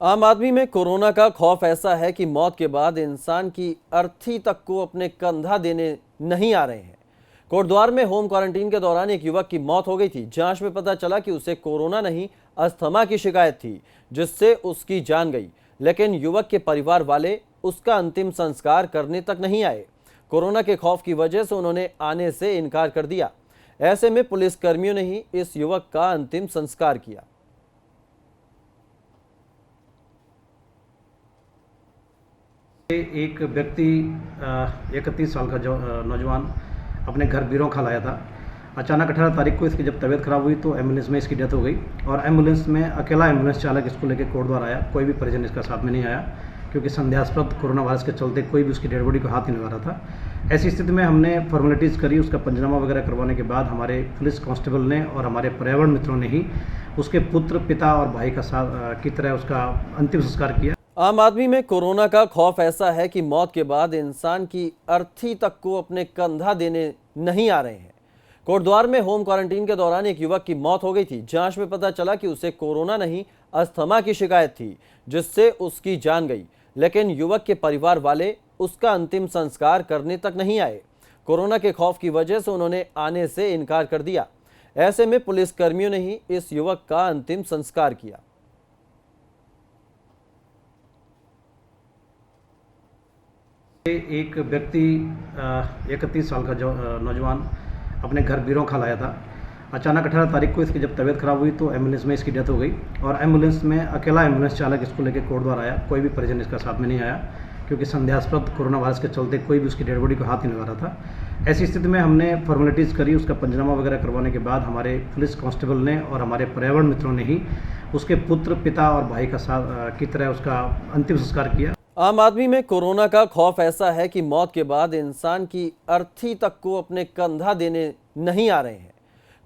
आम आदमी में कोरोना का खौफ ऐसा है कि मौत के बाद इंसान की अर्थी तक को अपने कंधा देने नहीं आ रहे हैं। कोटद्वार में होम क्वारंटीन के दौरान एक युवक की मौत हो गई थी। जांच में पता चला कि उसे कोरोना नहीं, अस्थमा की शिकायत थी, जिससे उसकी जान गई। लेकिन युवक के परिवार वाले उसका अंतिम संस्कार करने तक नहीं आए। कोरोना के खौफ की वजह से उन्होंने आने से इनकार कर दिया। ऐसे में पुलिस कर्मियों ने ही इस युवक का अंतिम संस्कार किया। एक व्यक्ति 31 साल का नौजवान अपने घर बिरोखा लाया था। अचानक 18 तारीख को इसकी जब तबीयत खराब हुई तो एम्बुलेंस में इसकी डेथ हो गई और एम्बुलेंस में अकेला एम्बुलेंस चालक इसको लेकर कोटद्वार आया। कोई भी परिजन इसका साथ में नहीं आया क्योंकि संदेहास्पद कोरोना वायरस के चलते कोई भी उसकी डेड बॉडी को हाथ नहीं लगा रहा था। ऐसी स्थिति में हमने फॉर्मेलिटीज़ करी। उसका पंचनामा वगैरह करवाने के बाद हमारे पुलिस कांस्टेबल ने और हमारे पर्यावरण मित्रों ने ही उसके पुत्र, पिता और भाई का साथ की तरह उसका अंतिम संस्कार किया। आम आदमी में कोरोना का खौफ ऐसा है कि मौत के बाद इंसान की अर्थी तक को अपने कंधा देने नहीं आ रहे हैं। कोटद्वार में होम क्वारंटीन के दौरान एक युवक की मौत हो गई थी। जांच में पता चला कि उसे कोरोना नहीं, अस्थमा की शिकायत थी, जिससे उसकी जान गई। लेकिन युवक के परिवार वाले उसका अंतिम संस्कार करने तक नहीं आए। कोरोना के खौफ की वजह से उन्होंने आने से इनकार कर दिया। ऐसे में पुलिस कर्मियों ने ही इस युवक का अंतिम संस्कार किया। एक व्यक्ति 31 साल का नौजवान अपने घर बिरोखा लाया था। अचानक 18 तारीख को इसकी जब तबीयत खराब हुई तो एम्बुलेंस में इसकी डेथ हो गई और एम्बुलेंस में अकेला एम्बुलेंस चालक इसको लेकर कोटद्वार आया। कोई भी परिजन इसका साथ में नहीं आया क्योंकि संदेहास्पद कोरोना वायरस के चलते कोई भी उसकी डेड बॉडी को हाथ नहीं लगा रहा था। ऐसी स्थिति में हमने फॉर्मेलिटीज़ करी। उसका पंचनामा वगैरह करवाने के बाद हमारे पुलिस कांस्टेबल ने और हमारे पर्यावरण मित्रों ने ही उसके पुत्र, पिता और भाई का साथ की तरह उसका अंतिम संस्कार किया। आम आदमी में कोरोना का खौफ ऐसा है कि मौत के बाद इंसान की अर्थी तक को अपने कंधा देने नहीं आ रहे हैं।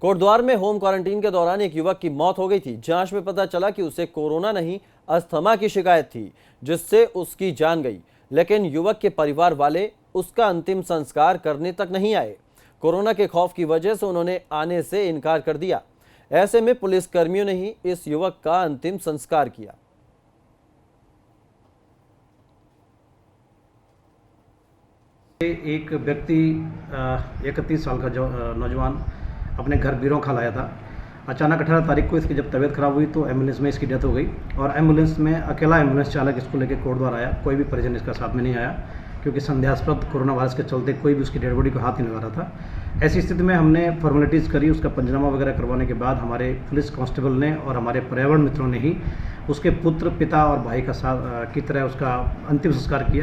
कोटद्वार में होम क्वारंटीन के दौरान एक युवक की मौत हो गई थी। जांच में पता चला कि उसे कोरोना नहीं, अस्थमा की शिकायत थी, जिससे उसकी जान गई। लेकिन युवक के परिवार वाले उसका अंतिम संस्कार करने तक नहीं आए। कोरोना के खौफ की वजह से उन्होंने आने से इनकार कर दिया। ऐसे में पुलिस कर्मियों ने ही इस युवक का अंतिम संस्कार किया। एक व्यक्ति 31 साल का नौजवान अपने घर बिरोखा लाया था। अचानक 18 तारीख को इसकी जब तबीयत खराब हुई तो एम्बुलेंस में इसकी डेथ हो गई और एम्बुलेंस में अकेला एम्बुलेंस चालक इसको लेकर कोटद्वार आया। कोई भी परिजन इसका साथ में नहीं आया क्योंकि संदेहास्पद कोरोना वायरस के चलते कोई भी उसकी डेड बॉडी को हाथ नहीं लगा रहा था। ऐसी स्थिति में हमने फॉर्मेलिटीज़ करी। उसका पंचनामा वगैरह करवाने के बाद हमारे पुलिस कांस्टेबल ने और हमारे पर्यावरण मित्रों ने ही उसके पुत्र, पिता और भाई का साथ की तरह उसका अंतिम संस्कार किया।